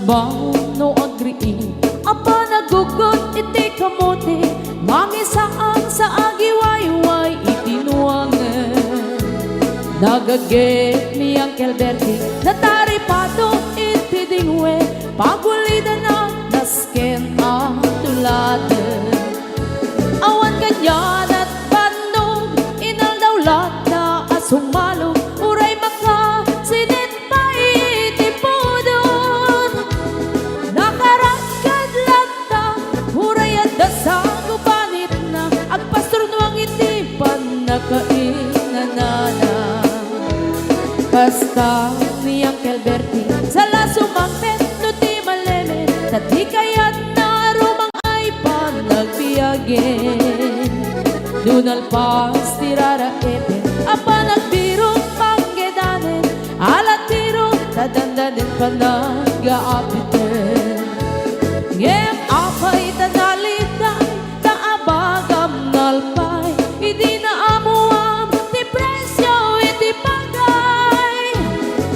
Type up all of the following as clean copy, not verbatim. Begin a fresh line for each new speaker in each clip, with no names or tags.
Parbaon no agriin apa nagugot iti kamote mangisaan sa agiwayway itinuangan. Nagaget ni Uncle Bertie nataripado iti dingwe pagulida na nasken ang tuladan. Awan ganyan at bandog inaldawlat na asong malog uray maka sinit pa itipudon. Nakarakad lagta uray at dasang ubanit na agpastor nuang itipan nakainanana. Basta ni Uncle Bertie sa lasumangpet no ti maleme tati kayat na rumang ay panagbiyagen. Nunalpas tirara epin apa nagbirong panggedanen alat tiro tadandanin panag-aapiten. Ngem apay tanaliday taabagam nalpay hindi na amuam ti presyo iti pagay.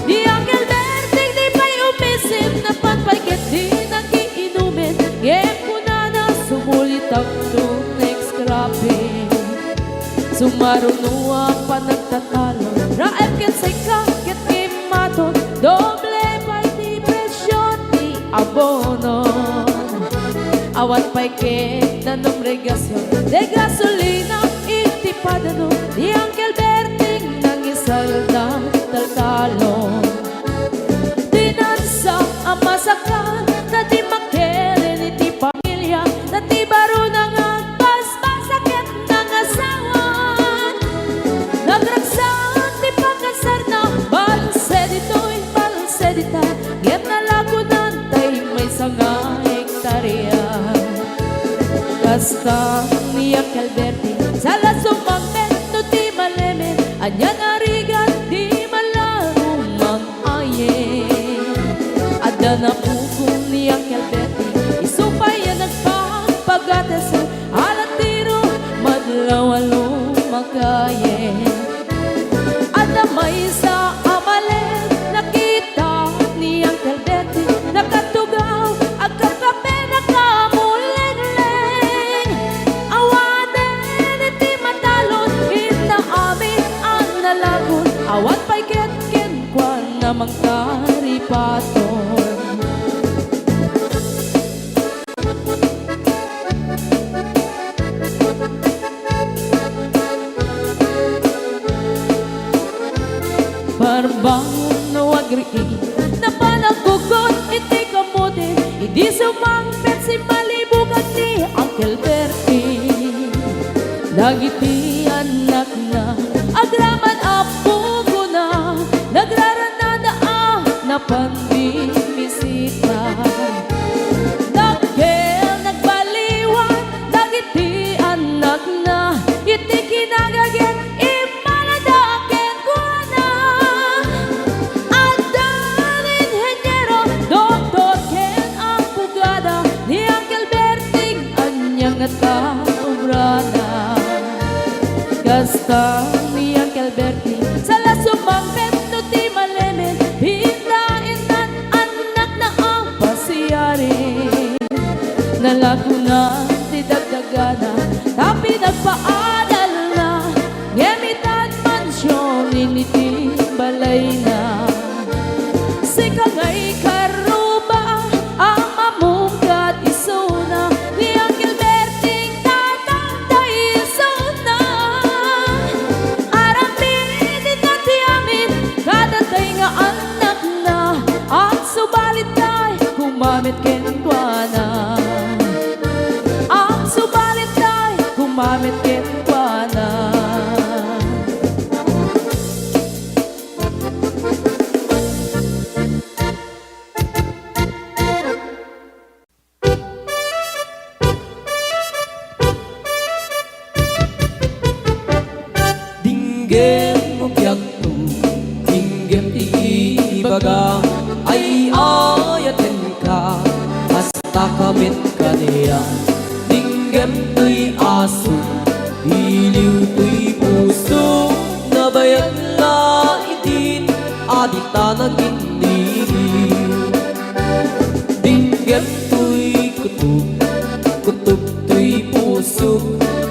Di Uncle Bertie di pa'y umisim na panpayget di nagiinumin. Ngem kuna na sumulit ang next scrapping. Sumarunua pa nagtatalo raep ket say kaget kimaton doble pa'y di presyo ti abonon. Awan pa'y ket nanom regasyon de gasolina iti padano di Uncle Bertie nangisal na taltalon. Dinansa ang masakan na di makelen iti pamilya na ti baro na nga basbasakit ng asawa. Nagragsan ti pagkasar na balsedito'y balsedita ngem nalagunan tay may sanga hektarya. Basta ni Uncle Bertie sa lasumangpet no ti malemen anyan arigat di malarumang ayen. Ada na pukong ni Uncle Bertie isupay yan nagpapagatas alat tiro madlawalo makayen. Ada may sa amalen nakita ni Uncle Bertie nakatugaw agkakape nakamuling-ling. Awanen iti matalon ita amin ang nalagon awan pa'y ketken kwa namang karipaton. Parbaon no agriin na panagugot iti kamote hindi sumangpet si malibugan ni Uncle Bertie. Dagiti anak na agraman apugo na nagraranada na pandimisita. Dagkel nagbaliwan dagiti anak na iti kinagagen imaladaken ko na. Adan inhenyero doktor ken ang pugada ni Uncle Bertie anyang at kaubrada. Gasta ni Uncle Bertie sa lasumangpet no ti malemen hindain anak na ang pasiyari. Nalagunan ti dagdagana tapi nagpaadal na ngemitan mansyon initi balay na. Sikagay karuba ang mamungkat isuna ni Uncle Bertie tatangtay isuna. Aramin itati amin kadatay nga anak na at subalit tay kumamit kenkwana. At subalit tay kumamit kenkwana.
Dinggem ugyakto, dinggem ibagang ay ayaten ka hasta kamit kaniya. Dinggem tuy aso, iliw tuy puso, nabayag la itin adita nagindiriw. kutob to'y puso,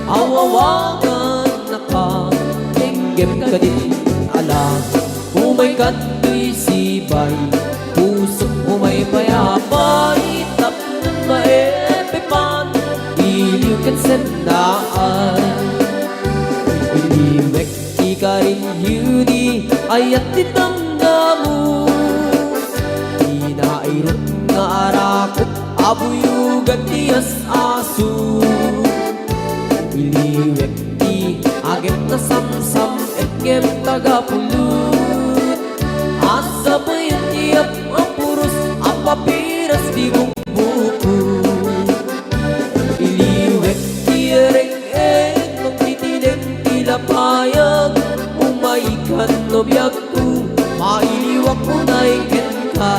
awawagan na ka, tinggem ka din alam. Umay ka to'y sibay, puso umay payapay, tapnon maepepan, iliw kan sendaan. Iliwek di ka rin yuni, ayat ditanggamu, inairot nga arakot, abuyugan tiyas aso. Iliwek di agem na samsam, etgem tagapulut, asa pa yung tiyap ang puros, ang papiras di bumbuko. Iliwek di ereng-eng, magtitinig tila payag, umaikan no biyag ko, mailiwak mo na ikin ka.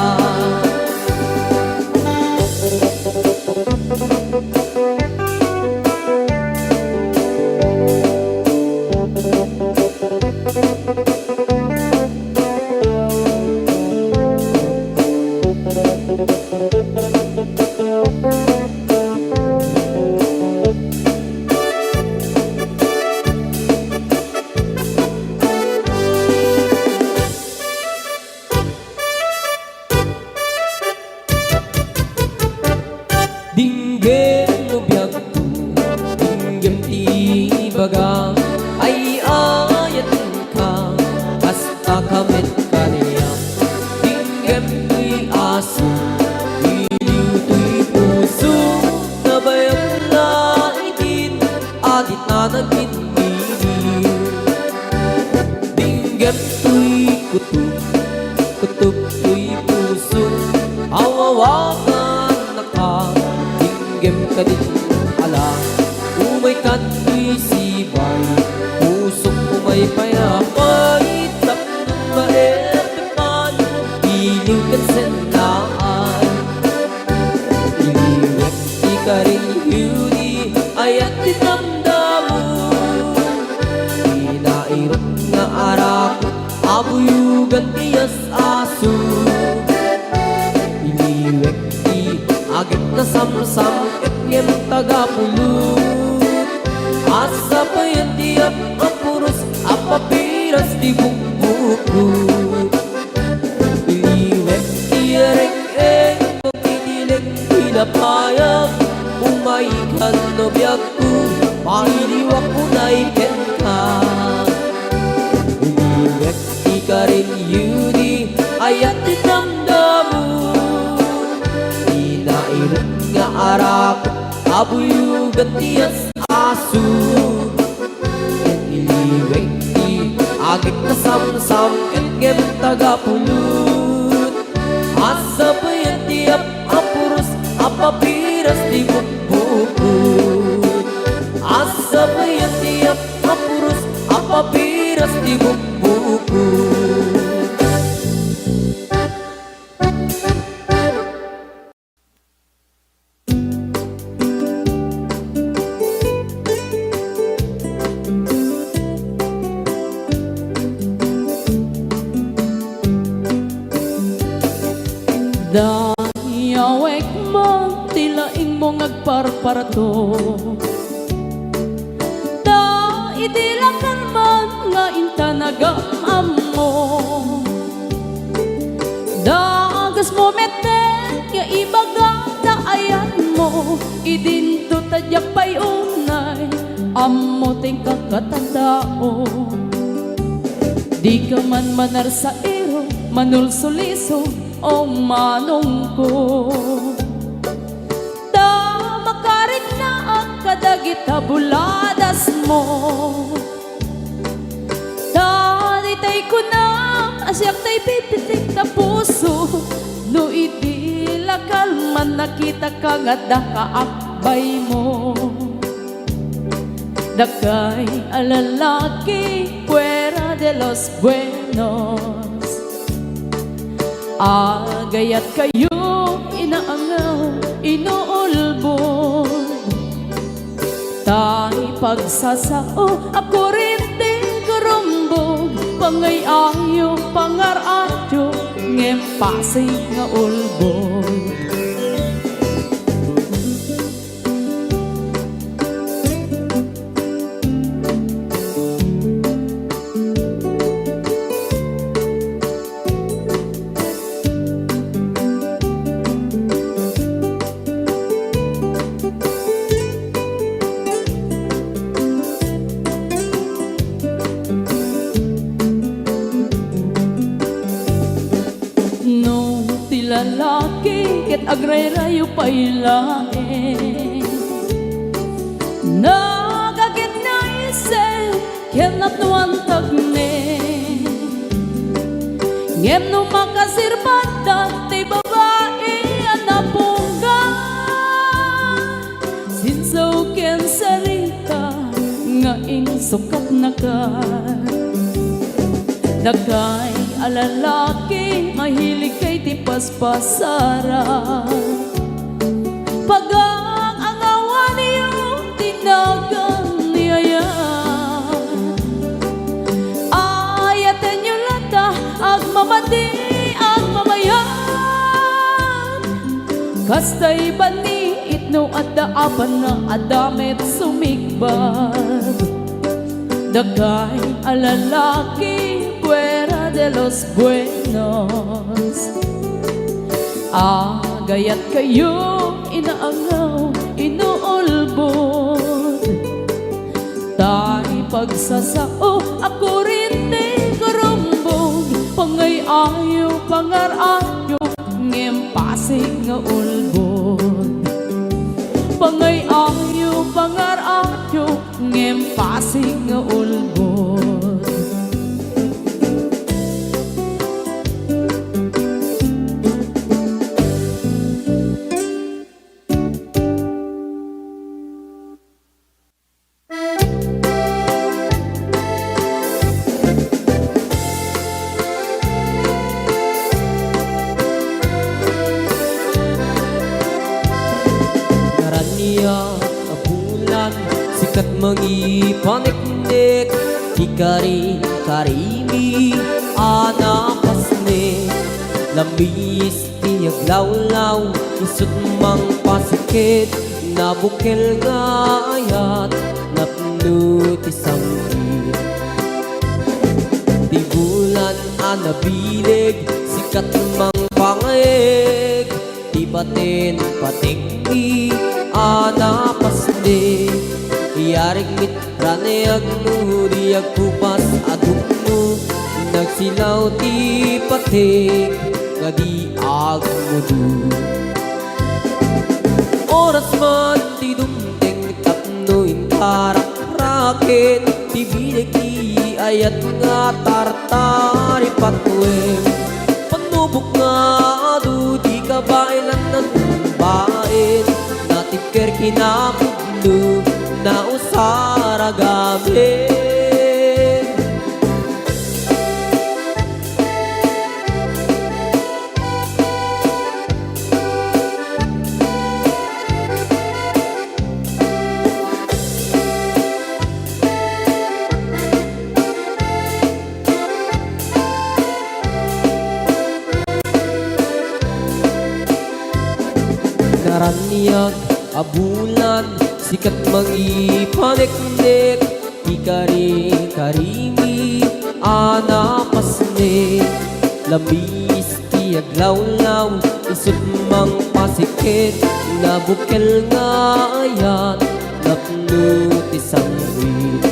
Dinggem mo biyag ko, dinggem ti baga, ay ayatin ka, hasta kamit ka niya. Dinggem to'y aso, iliw to'y puso, nabayang laitin, adit na nagkiniliw. Dinggem to'y kutob, kutob to'y puso, awawagan na ka, tinggem ka din alam. Umay ka to'y sibay, pusok umay payapay, tapnon maepepan, iliw kan sendaan. Iliwek di ka rin yuni, ayat dinamdamu, inairot nga arakot, abuyugan tiyas aso. Iliwek di agit na samsam, etgem tagapulut, asa pa yung tiyap ang puros, ang papiras di bukbukut. Iliwek di ereng-eng, magtitinig tila payag, umaikan no biyag ko, mailiwak mo na ikin ka. Iliwek di ka rin yuni, ayat dinamdamu, inairot nga arakot, abuyugan tiyas aso. Iliwek di agit na samsam, etgem tagapulut, asa pa yung tiyap ang puros, ang papiras di bukbukut. Asa pa yung tiyap ang puros, ang papiras di bukbukut.
Dayawek mo, tilaing mo ngagparparato, da idilakan man nga intanagam mo, dagas mo meten nga ibaga na ayan mo, idinto tadyak pa'y unay, ammo ting kakatandao. Di ka man manar sa iro, manulsuliso, o manong ko, da makarit na ang kadagit buladas mo, da ditay ko na asyak tay pipitik na puso, no idilakal man nakita ka nga dakaakbay mo. Dakay alalaki fuera de los buenos, agayat kayo inaangaw, inuulbog, tay pagsasao, ako rin di karumbog, pangayayo, pangaradyo, ngempasay nga ulbog. agray-rayo pa'y laeng. Nagagit na isip, kenap nuan tagne. Ngem no makasirbat, ti babae anapungga. Sinsaw ken sarita, nga ing sukat na ka. Dagay alalaki, mahilig kay ti paspasara. Pagang ang awa niyo, tinagan niyaya. Ayatan niyo lata, agmamati, agmamayan. Kastay bani, itno at daapan na adamet sumikbad. Dagay alalaki, fuera de los buenos. Agayat kayo, inaangaw, inuulbod. Tay pagsasao, ako rin di karumbog. Pangay ayaw, pangarayo, ngem pasig nga ulbod. Pangay ayaw, pangarayo, ngem pasig nga ulbod.
Sikat mangipanik-nik, ikari-karimi, anapasne. Lamis tiyaglaw-law, isut mang pasikit, nabukil nga ayat, napno ti sanggit. Di bulan anabilig, sikat mang pangig, di batin patigdi, anapasne. Iyarig mitrane agno, di agkupas agukno, nagsilaw ti patik, kadi agmudu. Oras man ti dumteng tapno intarak-rakit, ti binig ti ayat nga tartari patweng. Panubok nga adu, di kabailan ng bain, natipker kinapudno, na usara gabi. Naraniag abulan, sikat mangipanik-nik, ikari-karimi, anapasne. Lamis tiyaglaw-law, isut mang pasikit, nabukil nga ayat, napno ti sanggit.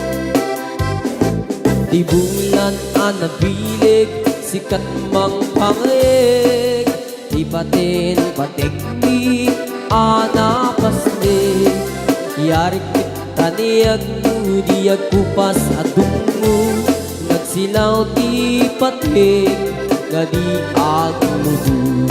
Di bulan anabilig, sikat mang pangig, di batin patikmi, anapasne. Yarik taniyag mo, di agkupas adungo, nagsilaw ti patik, gadi agmudu.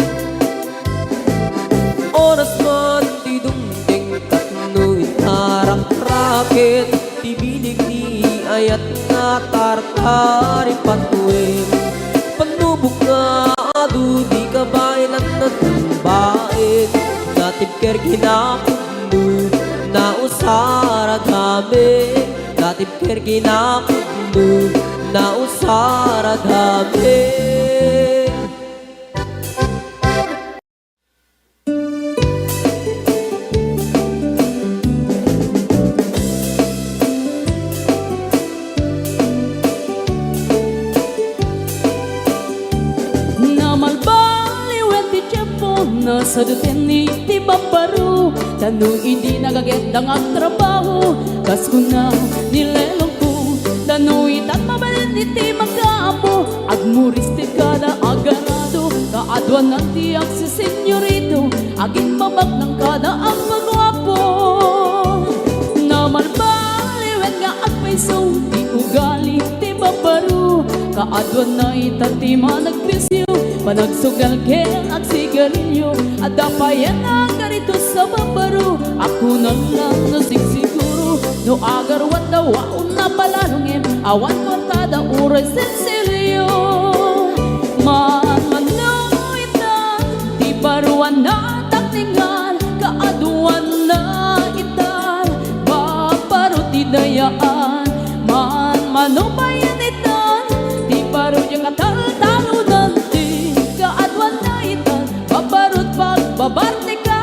Oras man ti dumdeng katno itarak-rakit, ti bilig ni ayat nga tartari patweng. Panubok nga adu, di kabailan na tumbain, natipker kinapudno, na usara gabi. Natipker kinapudno, na usara gabi.
Sa duten ni ti babaru, tanong hindi nagagendang ang trabaho, kas ko na nilelong ko, tanong itat mabalin mayan iti magkaapo agmuris ti kada agarado kaadwan ng tiyak si senyorito aging babag ng kada ang pagwapo naman baliwen nga agpaiso di ugali ti babaro kaadwan na itati managpisyo panagsugal ken at sigarilyo at dapayan ang ganito sa babaro ako nang lang nasigsiguro no agarwat daw waon na palalungin awan kortada uray sensilyo manuitan di baruan na takningan kaaduan na itan babaro ti dayaan manubayan itan di baro yung katal-talunan di kaaduan na itan babarot pagbabarte ka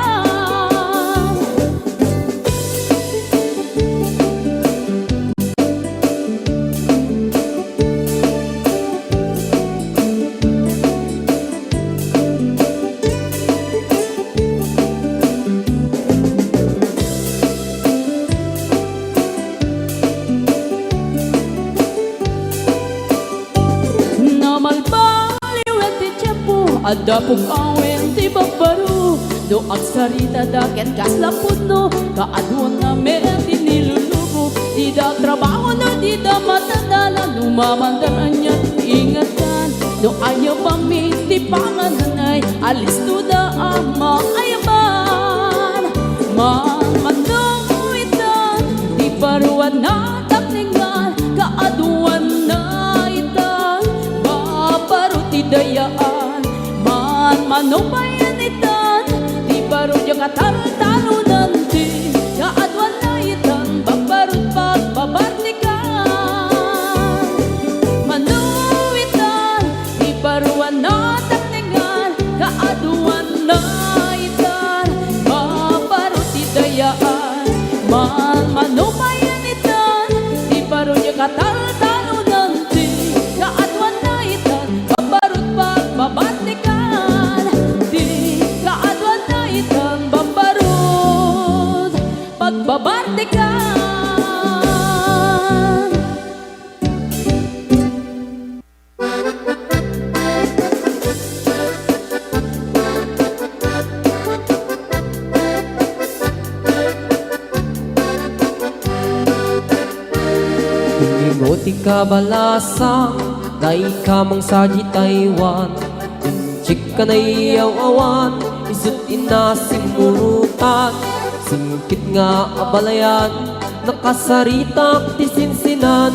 Ada pong awen ti babaro do agsarita daket kaslapod no kaadwan na meron ti nilulubo di da trabaho no di da matandala lumamandaan niya ingatan do ayaw pami ti pangananay alis no da ama ayaman manuitan di baruan na takningan kaadwan na itan babaro ti dayaan manubayan itan di barod yung katal-talunan di kaadwan na itan babarot pagbabartikan manuitan di baruan na takningan kaadwan na itan babarot idayaan manubayan itan di barod yung katal-talunan di kaadwan na itan babarot pagbabartikan pagbabartikan.
Ingo ti kabalasang day kamang saji Taiwan inchik ka na iyaw awan isut inasimurutan singkit nga abalayan nakasaritak ti sinsinan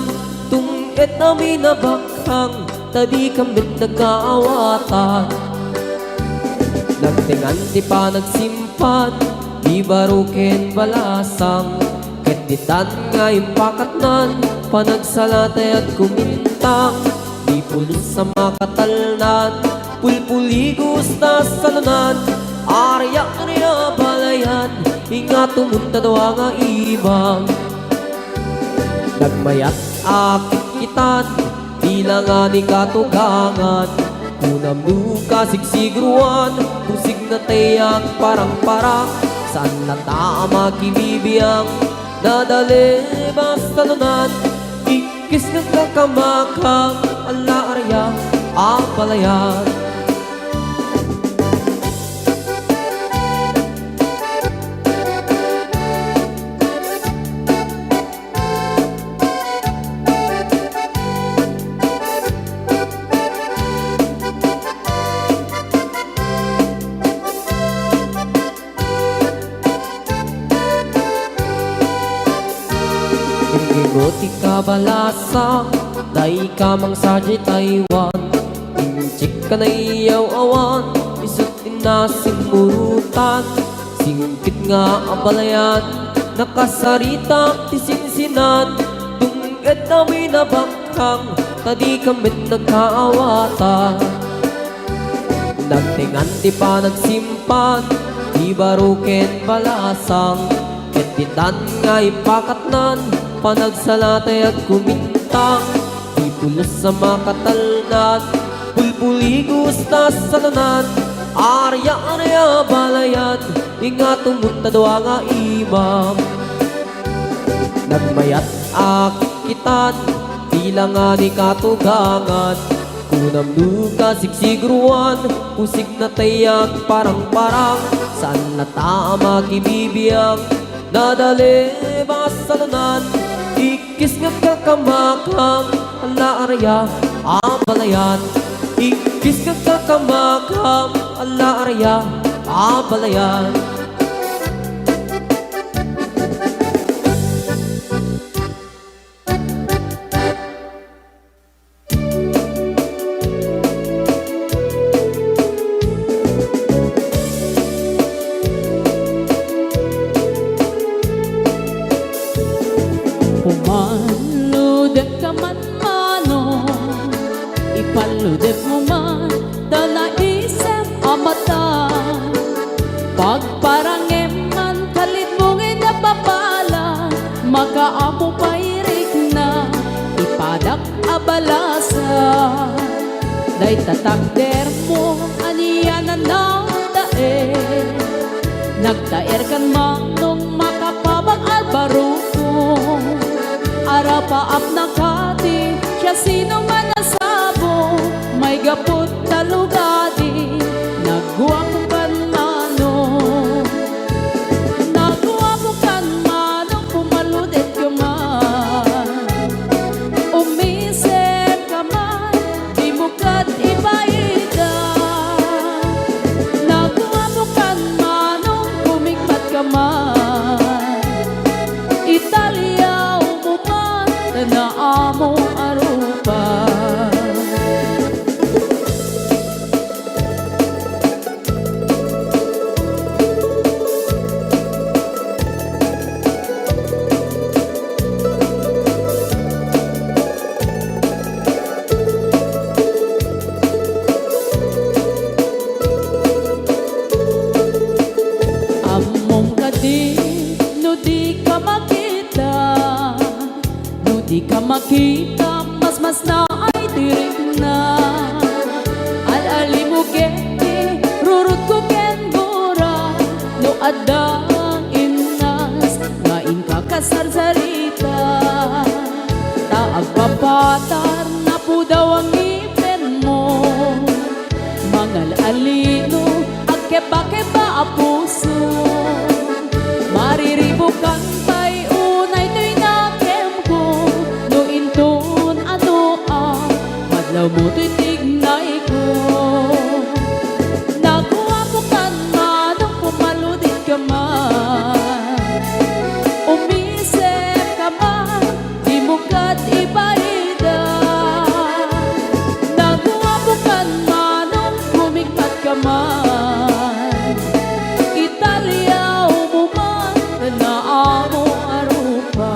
tungit nami na bakhang tadi kami nagkaawatan nagtingan ti pa nagsimpan di baruken balasang ketitan nga impakatnan panagsalatay at kumintang di pulos sa makatalnan pulpuligos na salunan arya balayan inga tumunta daw nga ibang nagmayat akit kitan tila nga ni katugangan kunam duka sigsigruan pusig na tayak parang saan na tama kibibiyang nadali basta nunan ikis nga kakamakang ala arya apalayan Ingoti kabalasa day kamang saji Taiwan inchik ka na iyaw awan isut inasimurutan singkit nga abalayan nakasarita ti sinsinan tungit nami na bakhang tadi kamit nagkaawatan nagtingan ti pa nagsimpan di baruken balasang ketitan nga ipakatnan panagsalatay at kumintang di pulos sa makatalnan pulpuligos na salunan arya balayan inga tumunta daw nga imam nagmayat akitan tila nga di katugangan. Kunam duka sigsigruan, pusig na tayag parang-parang. Saan na tama kibibiyang, nadali basalunan. Ikis nga kakamakam, ala arya, abalayan. Ikis nga kakamakam, ala arya, abalayan.
Pumaludek ka man mano, ipaludek mo man, dalaisip amatan. Pagparangem man kalit mong inapapala, makaamo pairik na, ipadak abalasa. Day tatakder mo, aniyanan na daer. Nagtaer kan manong makapabag albaruko. Arapaap na kati, siya sino man nasabo. May gapot talugadi, nagguwapo kan mano. Nagguwapo kan mano, pumaludet ka man. Umisip ka man, di mo kat ibaida. Nagguwapo kan mano, kumikmat ka man. Italia umuman, na amo arupa. Among kadi, no di ka makita. No di ka makita, mas na ay tirik na. Alali mo keti, rurut ko ken gura. No adang inas, ngain ka kasarsarita. Taag papatar, na po daw ang ngipin mo. Mangal alino, agkeba-keba a puso. Mariribukan pa'y unay to'y nakem ko. No intun ano madlaw mo to'y tignay ko. Naguwapo kan manong pumaludit ka man. Umisip ka man, di mo kat ibaida. Naguwapo kan manong kumikmat ka man. Italia umuman, na amo arupa.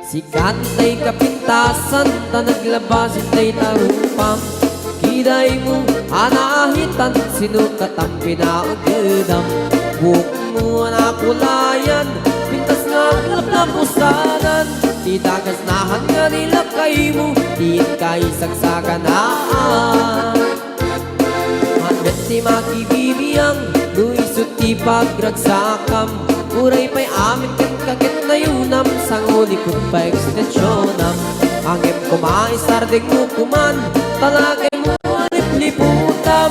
Si kantay kapintasan, ta naglabasin tay tarupam. Kiday mo anahitan, sinukatam pinaagdam. Buhok mo anakulayan, pintas nga laplapusanan. Di dagas nahan nga nila kay mo, di kay sagsaganaan. Hangat si makibibiyang, luisot ti pagragsakam. Uray pa'y amin kan kakit na yunam, sang huli kong pa ekstensyonan. Angem kumaisarding mo kuman, talagay mo alip-liputam.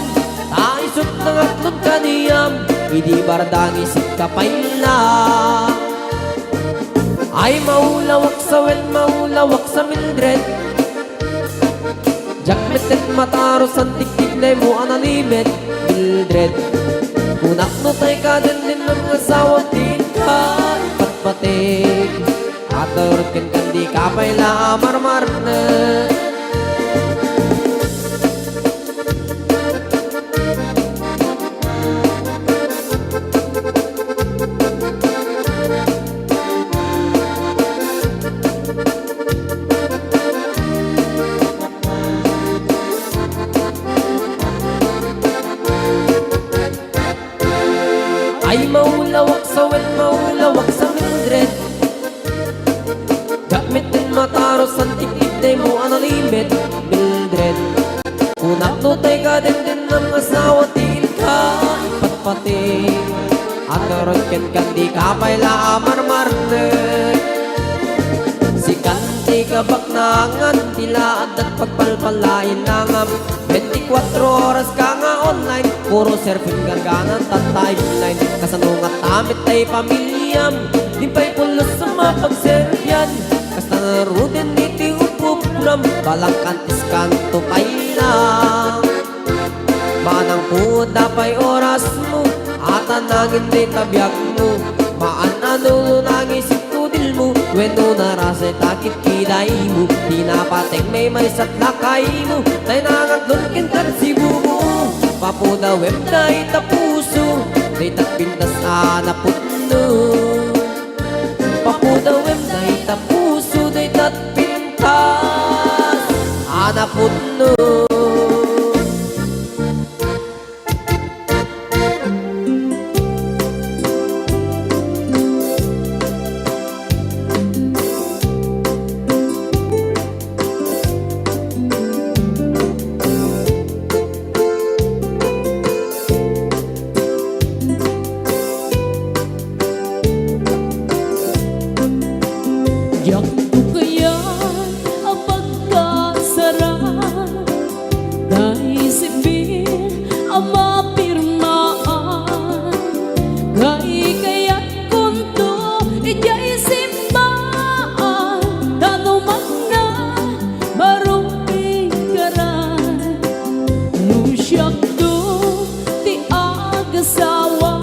Taisot ng atlong kaniyam, hindi bardang isip ka pailang. Ay maulawak sa maulawak sa Mildred. Jakmetet mataros ang tiktik na mo analimet, Mildred. Kunak no tay ka din ng asawang din ka patpatig. Aturot kan kandi ka paila marmar na. santik-tik mo ano limit Mildred Unak no tay ka din ng asawa tiin ka ipatpating At karon ken di ka payla amarmarnek Si kanti ka baknangan tila at pagpalpalain nangam 24 oras ka nga online Puro surfing garganan tatay line Kasanungat amit tay pamilyam Di pa'y pulos sa mapagseryan Kasta narudin iti upupram Balang kantis kanto pailang Manang puda pa'y oras mo At anangin di tabyak mo Maanano nangisip tudil mo Weno narasay takit kiday mo Di napatek may satlakay mo Tay nangaglon kintan si bumo Papuda web na itapuso Day tatpintas anaputno Papuda web na itapuso Day tatpintas anaputno
Yak ko kaya ang pagkasarap Dahil sipin ang mapirmaan Kaya't kunto ijay simbaan Tanumang na maruming karan Nusyak do ti agasawa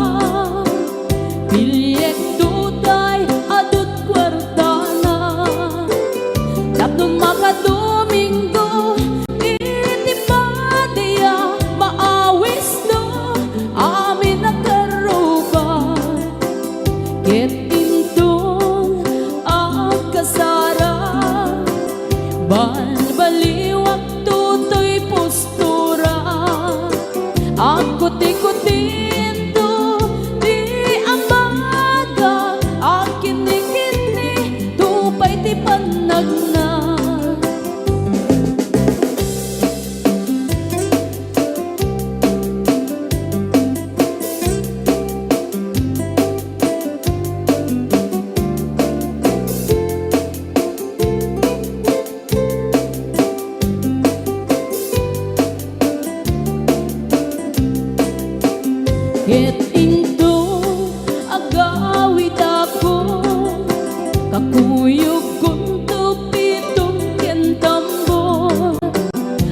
Pilyek do tay adut kwarta Tapno makadomingo iti padaya maawis no amin nakaruban Ket intong ang kasara Balbaliwag tutoy postura Ang kuti-kutinto di ambaga Ang kini-kini tupay ti panagna Ket into agawid ako Kakuyog kunto pitong kentambon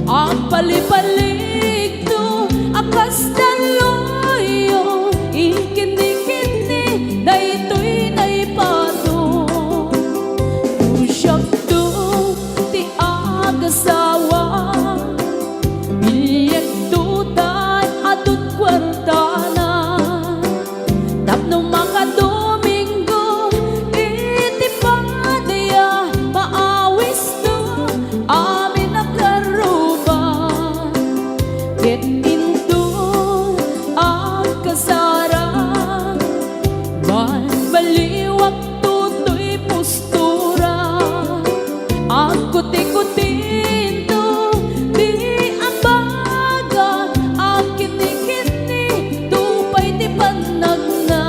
Ang palipalig to akas daloyo Ikini-kini daytoy naipato Usyak to ti agasawa Bilyek to tan adut kwartana Tapno makadomingo iti padaya maawis to amin nakaruban Ket into ang kasara Balbaliwag tutoy postura Ang kuti-kutinto di ambaga Ang kini-kini tupay ti panagna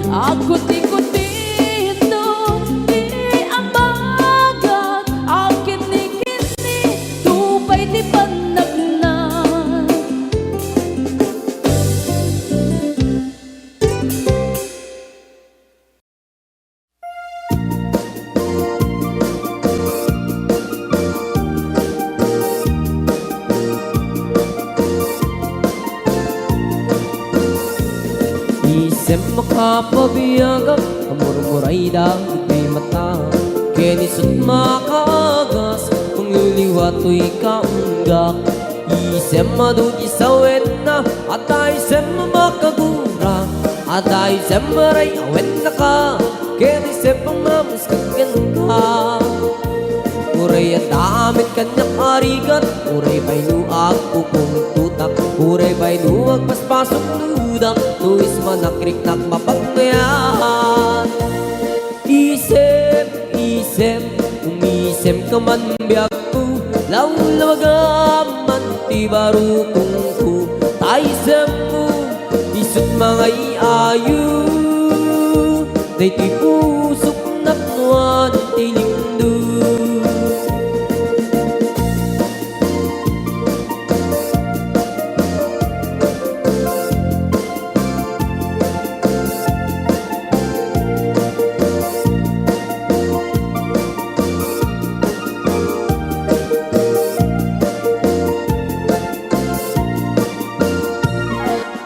Ang kuti-kutinto di ambaga Ang kini-kini tupay ti panagna
Isem makapabiyagak Kamurmuray dahil kay mata Kenisot makaagas Kung liliwato'y kaunggak Isem madugi sa wena At isem makagura At isem maray awen na ka Kenisem pamamas kaganda Uray at damit kanyak arigat Uray ba'y nuag pupong tutak Uray ba'y nuag paspasok ludak Nuis manakrik-nak mapagmayan Isem, isem, Isem ka man biyak ko lawlawagaman ti baro kung ko taisem mo isut mga iayu day ti pusok napnuan ti lindo.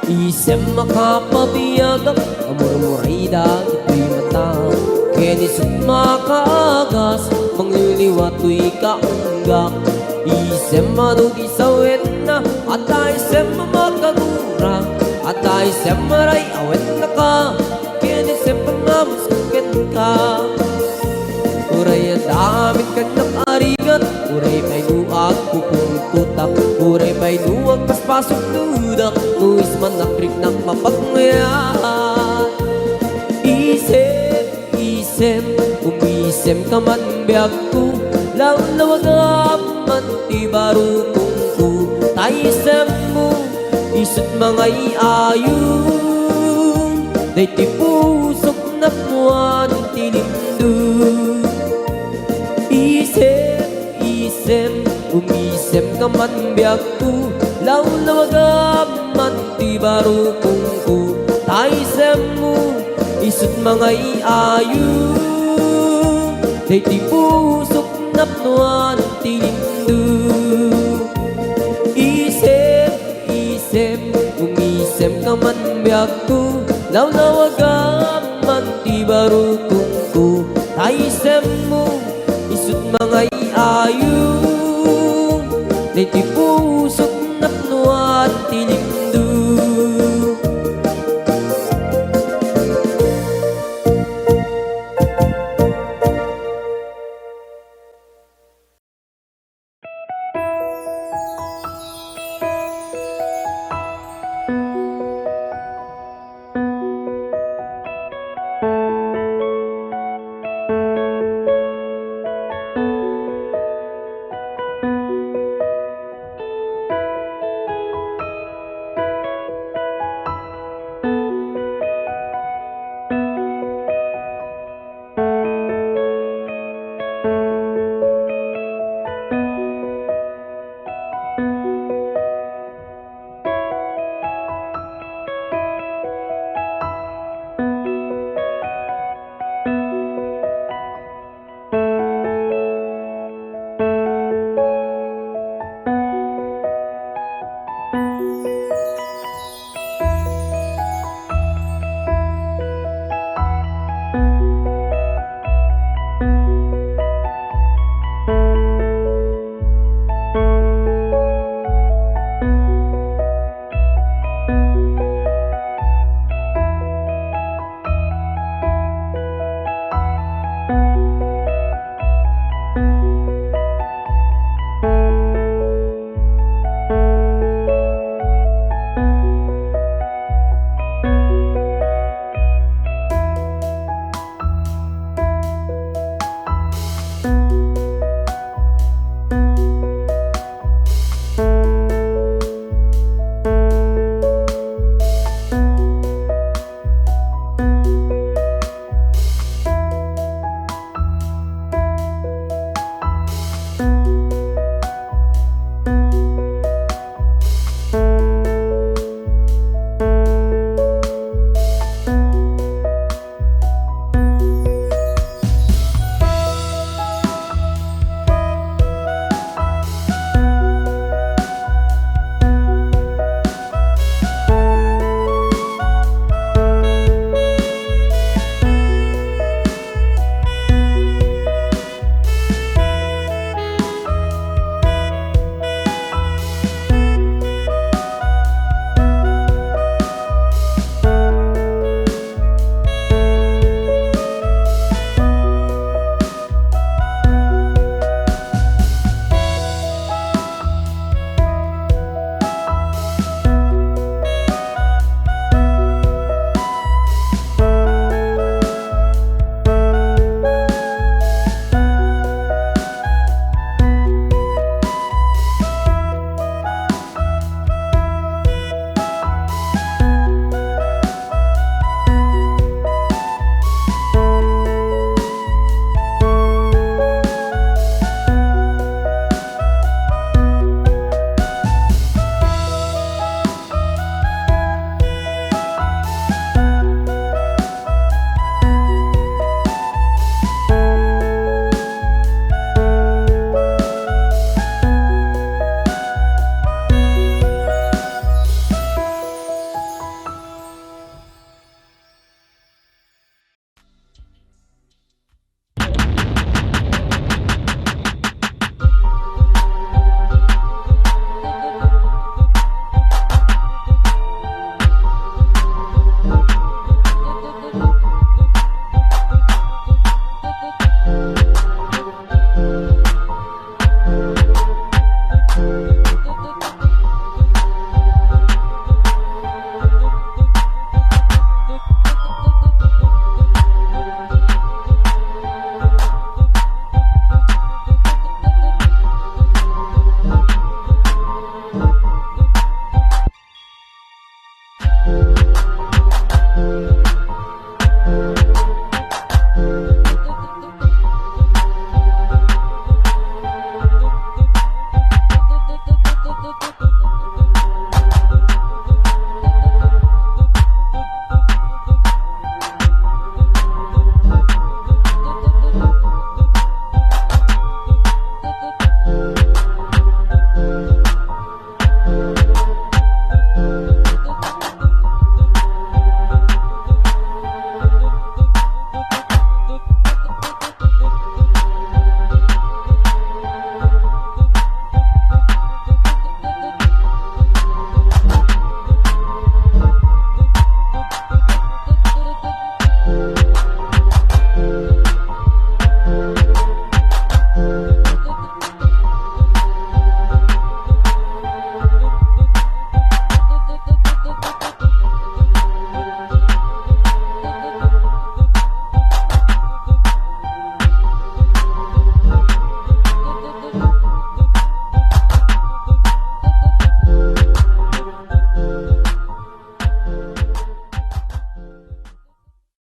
Isem makapabiyagak amurmuray dagito'y mata kenisut makaagas mangliliwato'y kaunggak. Isem manugi sawet na at isem makagura at isem maray awet na ka kenisem pangamuskit ka. Uray ang damit ka nakarigat uray pa'y nuag pupungtutak uray pa'y nuag paspasok dudak nuis man nakrik ng mapagmayat. Isem, umisem ka man biyak ko lawlawagaman ti baro kung ko taisem mo isut mga iayu day ti pusok na puan ti lindo. Isem, umisem ka man biyak ko lawlawagaman ti baro kung ko taisem mo isut mga iayu day ti pusok napnuan ti lindo. Isem, umisem ka man biyak ko lawlawagaman ti baro kung ko taisem mo isut mga iayu day ti pusok